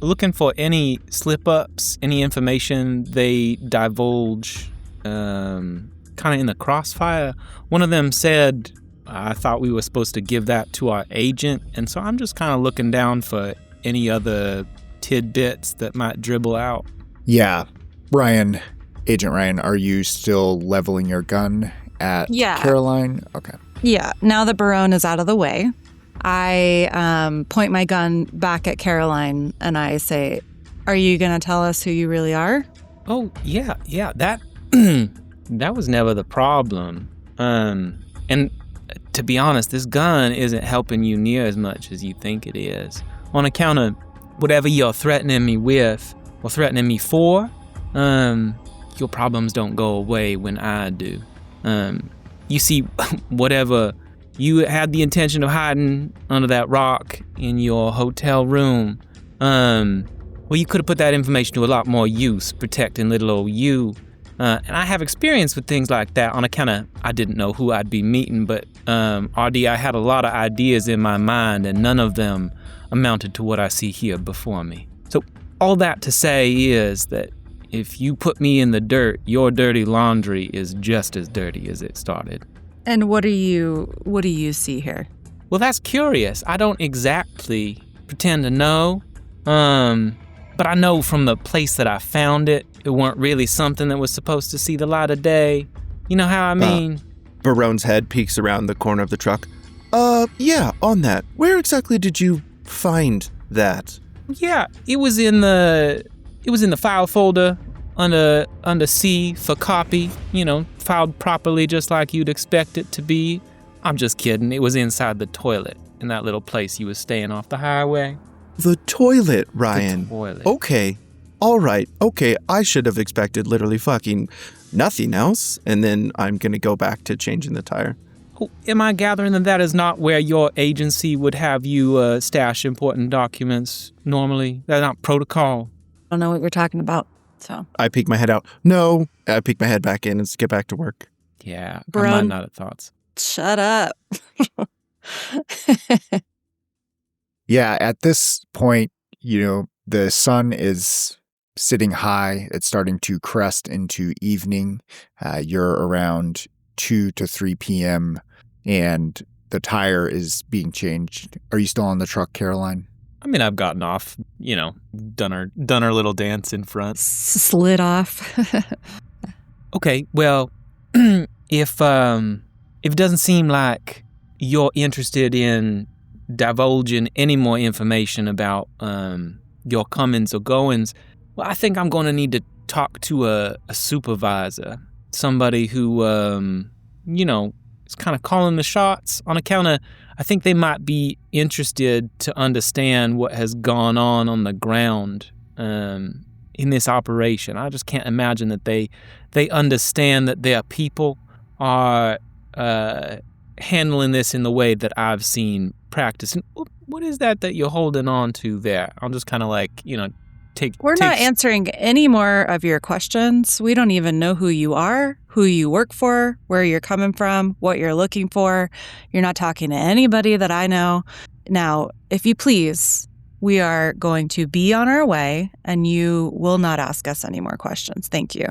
S6: looking for any slip-ups, any information they divulge kind of in the crossfire. One of them said, I thought we were supposed to give that to our agent. And so I'm just kind of looking down for any other tidbits that might dribble out.
S5: Yeah. Agent Ryan, are you still leveling your gun at Caroline? Okay.
S3: Yeah. Now that Barone is out of the way, I point my gun back at Caroline and I say, are you going to tell us who you really are?
S6: Oh, yeah. That that was never the problem. And to be honest, this gun isn't helping you near as much as you think it is. On account of whatever you're threatening me with or threatening me for, your problems don't go away when I do. You see, whatever you had the intention of hiding under that rock in your hotel room, well, you could have put that information to a lot more use protecting little old you. And I have experience with things like that on account of I didn't know who I'd be meeting, but RD, I had a lot of ideas in my mind and none of them amounted to what I see here before me. So all that to say is that if you put me in the dirt, your dirty laundry is just as dirty as it started.
S3: And what do you see here?
S6: Well, that's curious. I don't exactly pretend to know, but I know from the place that I found it, it weren't really something that was supposed to see the light of day. You know how I mean?
S4: Barone's head peeks around the corner of the truck. Yeah, on that. Where exactly did you find that?
S6: Yeah, it was in the file folder under C for copy, filed properly just like you'd expect it to be. I'm just kidding. It was inside the toilet in that little place you was staying off the highway.
S4: The toilet, Ryan.
S6: The toilet.
S4: Okay. All right. Okay, I should have expected literally fucking nothing else, and then I'm going to go back to changing the tire.
S6: Oh, am I gathering that is not where your agency would have you stash important documents normally? That's not protocol.
S3: I don't know what you're talking about, so.
S4: I peek my head out. No. I peek my head back in and get back to work.
S6: Yeah,
S3: Barone,
S6: I might not have thoughts.
S3: Shut up.
S5: Yeah, at this point, the sun is sitting high. It's starting to crest into evening. You're around 2 to 3 p.m. and the tire is being changed. Are you still on the truck, Caroline?
S6: I mean, I've gotten off, done our little dance in front.
S3: Slid off.
S6: Okay, well, if it doesn't seem like you're interested in divulging any more information about your comings or goings, well, I think I'm going to need to talk to a supervisor, somebody who, is kind of calling the shots on account of, I think they might be interested to understand what has gone on the ground in this operation. I just can't imagine that they understand that their people are handling this in the way that I've seen practice. And what is that you're holding on to there? I'll just kind of like,
S3: We're not answering any more of your questions. We don't even know who you are, who you work for, where you're coming from, what you're looking for. You're not talking to anybody that I know. Now, if you please, we are going to be on our way, and you will not ask us any more questions. Thank you.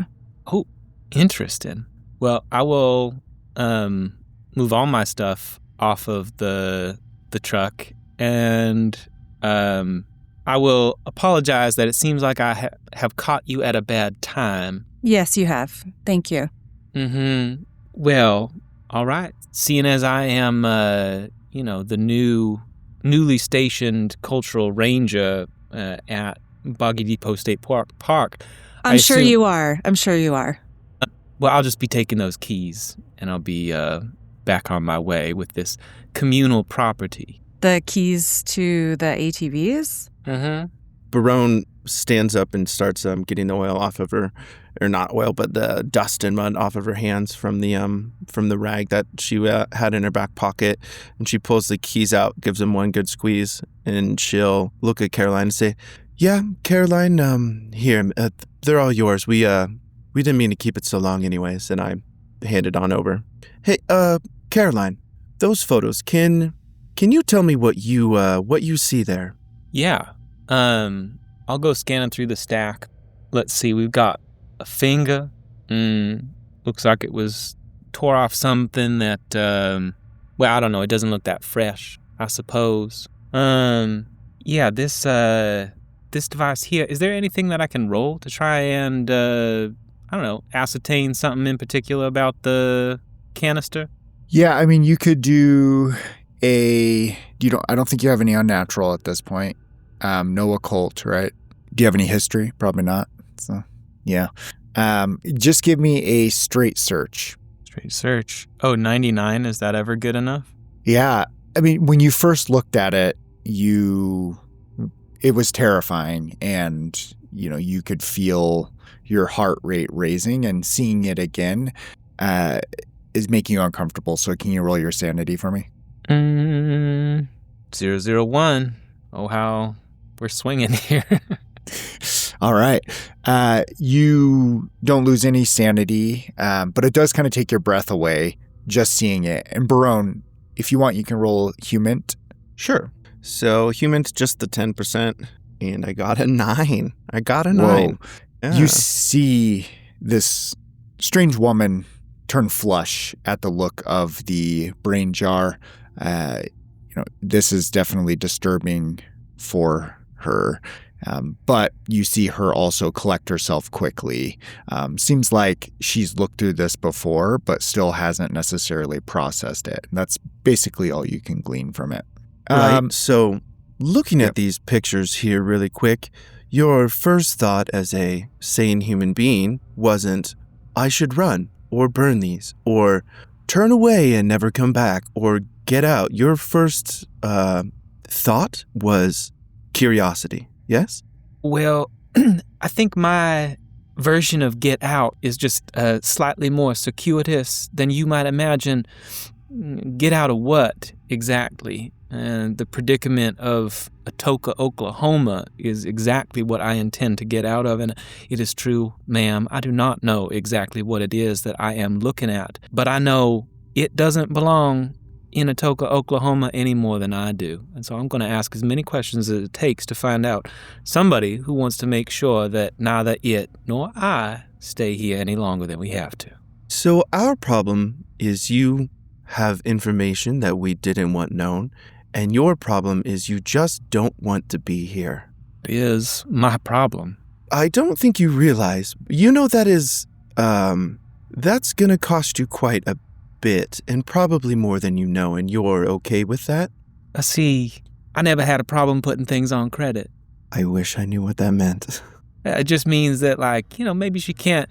S6: Oh, interesting. Well, I will move all my stuff off of the truck, and I will apologize that it seems like I have caught you at a bad time.
S3: Yes, you have. Thank you.
S6: Mm-hmm. Well, all right. Seeing as I am, the newly stationed cultural ranger at Boggy Depot State Park.
S3: I'm sure you are.
S6: Well, I'll just be taking those keys, and I'll be back on my way with this communal property.
S3: The keys to the ATVs?
S6: Mm-hmm.
S4: Barone stands up and starts getting the oil off of her, or not oil, but the dust and mud off of her hands from the rag that she had in her back pocket. And she pulls the keys out, gives them one good squeeze, and she'll look at Caroline and say, "Yeah, Caroline, here, they're all yours. We didn't mean to keep it so long, anyways." And I hand it on over. "Hey, Caroline, those photos. Can you tell me what you see there?"
S6: Yeah. I'll go scanning through the stack. Let's see, we've got a finger. Looks like it was tore off something that, I don't know. It doesn't look that fresh, I suppose. Yeah, this device here, is there anything that I can roll to try and, ascertain something in particular about the canister?
S5: Yeah, I mean, you could do I don't think you have any unnatural at this point. No occult, right? Do you have any history? Probably not. So, yeah. Just give me a straight search.
S6: Straight search. Oh, 99. Is that ever good enough?
S5: Yeah. I mean, when you first looked at it, it was terrifying, and, you could feel your heart rate raising, and seeing it again is making you uncomfortable. So can you roll your sanity for me?
S6: 001. Oh, how we're swinging here.
S5: All right. You don't lose any sanity, but it does kind of take your breath away just seeing it. And Barone, if you want, you can roll human.
S4: Sure. So human's just the 10%, and I got a 9.
S5: Whoa.
S4: 9. Yeah.
S5: You see this strange woman turn flush at the look of the brain jar. This is definitely disturbing for her. But you see her also collect herself quickly. Seems like she's looked through this before, but still hasn't necessarily processed it. And that's basically all you can glean from it.
S4: Right. So looking at these pictures here really quick, your first thought as a sane human being wasn't, I should run or burn these or turn away and never come back or get out. Your first thought was curiosity, yes?
S6: Well, I think my version of get out is just slightly more circuitous than you might imagine. Get out of what exactly? And the predicament of Atoka, Oklahoma is exactly what I intend to get out of. And it is true, ma'am, I do not know exactly what it is that I am looking at. But I know it doesn't belong in Atoka, Oklahoma any more than I do. And so I'm going to ask as many questions as it takes to find out somebody who wants to make sure that neither it nor I stay here any longer than we have to.
S4: So our problem is you have information that we didn't want known, and your problem is you just don't want to be here.
S6: It is my problem.
S4: I don't think you realize, that is, that's going to cost you quite a bit, and probably more than you know, and you're okay with that?
S6: See, I never had a problem putting things on credit.
S4: I wish I knew what that meant.
S6: It just means that, maybe she can't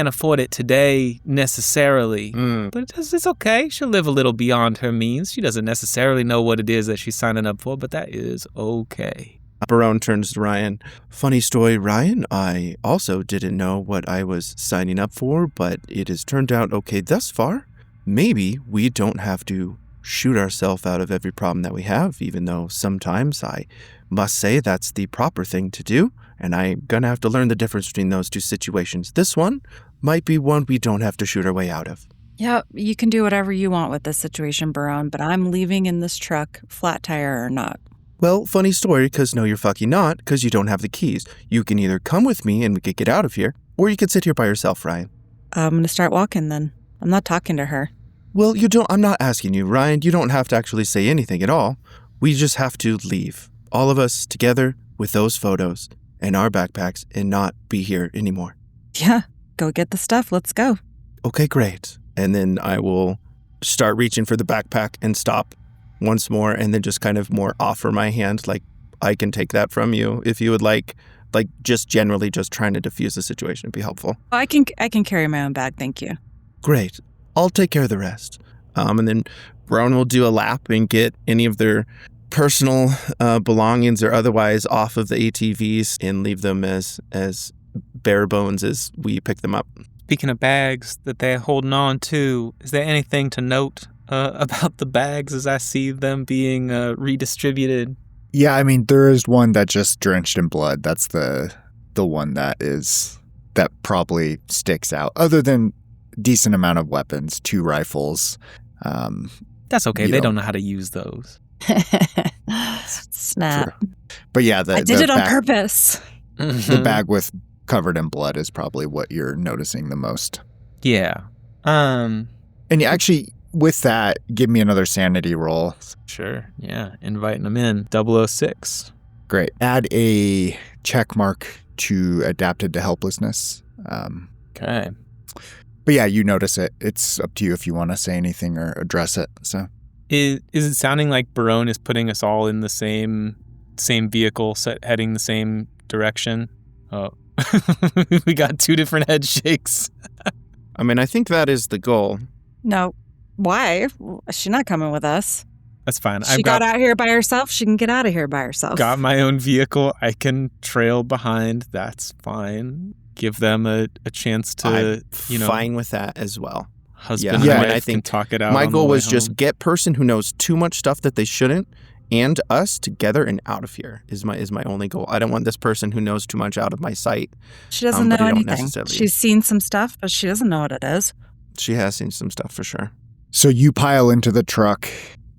S6: afford it today necessarily. But it's okay. She'll live a little beyond her means. She doesn't necessarily know what it is that she's signing up for, but that is okay.
S4: Barone turns to Ryan. Funny story, Ryan. I also didn't know what I was signing up for, but it has turned out okay thus far. maybe we don't have to shoot ourselves out of every problem that we have, even though sometimes I must say that's the proper thing to do, and I'm going to have to learn the difference between those two situations. This one might be one we don't have to shoot our way out of.
S3: Yeah, you can do whatever you want with this situation, Barone, but I'm leaving in this truck, flat tire or not.
S4: Well, funny story, because no, you're fucking not, because you don't have the keys. You can either come with me and we could get out of here, or you could sit here by yourself, Ryan.
S3: I'm going to start walking then. I'm not talking to her.
S4: Well, I'm not asking you, Ryan. You don't have to actually say anything at all. We just have to leave. All of us together with those photos and our backpacks and not be here anymore.
S3: Yeah, go get the stuff. Let's go.
S4: Okay, great. And then I will start reaching for the backpack and stop once more and then just kind of more offer my hand. Like, I can take that from you if you would like just generally just trying to diffuse the situation would be helpful.
S3: I can carry my own bag. Thank you.
S4: Great. I'll take care of the rest. And then Brown will do a lap and get any of their personal belongings or otherwise off of the ATVs and leave them as bare bones as we pick them up.
S6: Speaking of bags that they're holding on to, is there anything to note about the bags as I see them being redistributed?
S5: Yeah, I mean, there is one that just drenched in blood. That's the one that probably sticks out. Other than decent amount of weapons, 2 rifles.
S6: That's okay. They don't know how to use those.
S3: Snap.
S5: True. But yeah,
S3: I did it on purpose.
S5: The bag with covered in blood is probably what you're noticing the most.
S6: Yeah.
S5: And actually, with that, give me another sanity roll.
S6: Sure. Yeah. Inviting them in. 006.
S5: Great. Add a check mark to adapted to helplessness.
S6: Okay.
S5: But yeah, you notice it. It's up to you if you want to say anything or address it. So,
S6: is it sounding like Barone is putting us all in the same vehicle, heading the same direction? Oh, we got 2 different head shakes.
S4: I mean, I think that is the goal.
S3: No. Why? She's not coming with us.
S6: That's fine.
S3: She got out here by herself. She can get out of here by herself.
S6: Got my own vehicle. I can trail behind. That's fine. Give them a chance to,
S4: fine with that as well.
S6: Husband
S4: and
S6: wife
S4: I think
S6: can talk it out.
S4: My
S6: on
S4: goal
S6: the way
S4: was just
S6: home.
S4: get person who knows too much stuff that they shouldn't and us together and out of here is my only goal. I don't want this person who knows too much out of my sight.
S3: She doesn't know
S4: but I don't
S3: anything.
S4: necessarily-
S3: She's seen some stuff, but she doesn't know what it is.
S4: She has seen some stuff for sure.
S5: So you pile into the truck,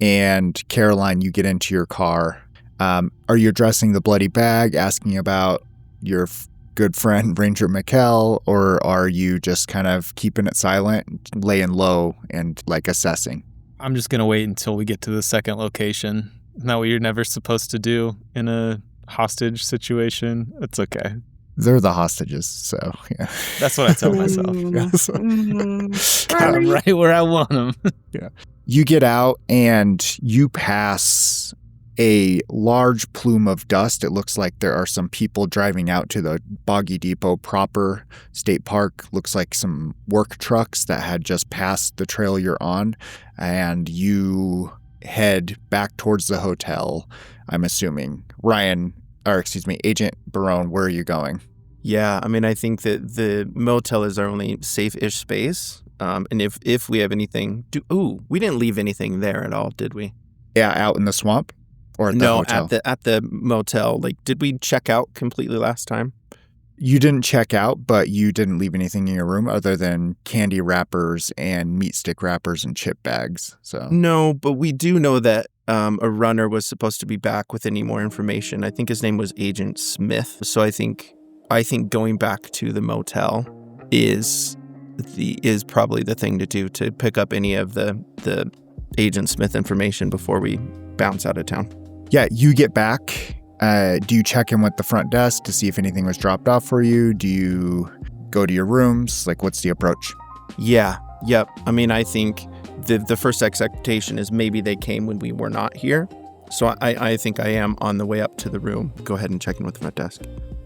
S5: and Caroline, you get into your car. Are you addressing the bloody bag, asking about your good friend Ranger Mikkel, or are you just kind of keeping it silent, laying low, and like assessing?
S6: I'm just going to wait until we get to the second location. Isn't that what you're never supposed to do in a hostage situation? It's okay.
S5: They're the hostages, so yeah.
S6: That's what I tell myself. Got them right where I want them.
S5: Yeah. You get out and you pass a large plume of dust. It looks like there are some people driving out to the Boggy Depot proper state park. Looks like some work trucks that had just passed the trail you're on. And you head back towards the hotel, I'm assuming. Agent Barone, where are you going?
S4: Yeah, I mean, I think that the motel is our only safe-ish space. And if we have anything... we didn't leave anything there at all, did we?
S5: Yeah, out in the swamp? Or at the hotel?
S4: No, at the motel. Like, did we check out completely last time?
S5: You didn't check out, but you didn't leave anything in your room other than candy wrappers and meat stick wrappers and chip bags. So
S4: no, but we do know that a runner was supposed to be back with any more information. I think his name was Agent Smith. So I think going back to the motel is probably the thing to do to pick up any of the Agent Smith information before we bounce out of town.
S5: Yeah, you get back. Do you check in with the front desk to see if anything was dropped off for you? Do you go to your rooms? Like, what's the approach?
S4: Yeah. Yep. I mean, I think the first expectation is maybe they came when we were not here. So I think I am on the way up to the room. Go ahead and check in with the front desk.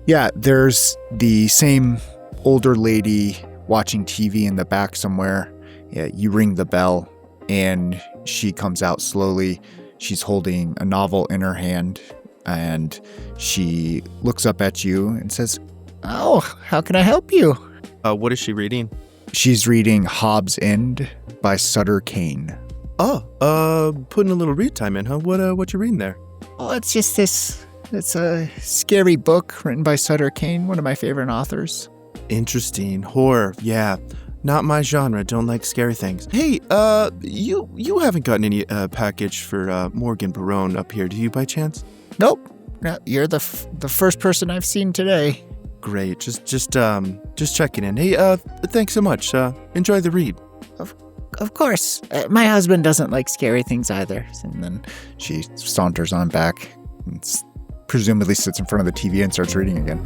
S5: Yeah, there's the same older lady watching TV in the back somewhere. Yeah, you ring the bell and she comes out slowly. She's holding a novel in her hand and she looks up at you and says, "Oh, how can I help you?"
S4: What is she reading?
S5: She's reading Hobbs' End by Sutter Kane.
S4: Oh, putting a little read time in, huh? What you reading there?
S5: Oh, it's just this. It's a scary book written by Sutter Kane, one of my favorite authors.
S4: Interesting. Horror. Yeah. Not my genre. Don't like scary things. Hey, you haven't gotten any package for Morgan Barone up here, do you, by chance?
S5: Nope. No, you're the first person I've seen today.
S4: Great. Just checking in. Hey, thanks so much. Enjoy the read.
S5: Of course. My husband doesn't like scary things either. And then she saunters on back and presumably sits in front of the TV and starts reading again.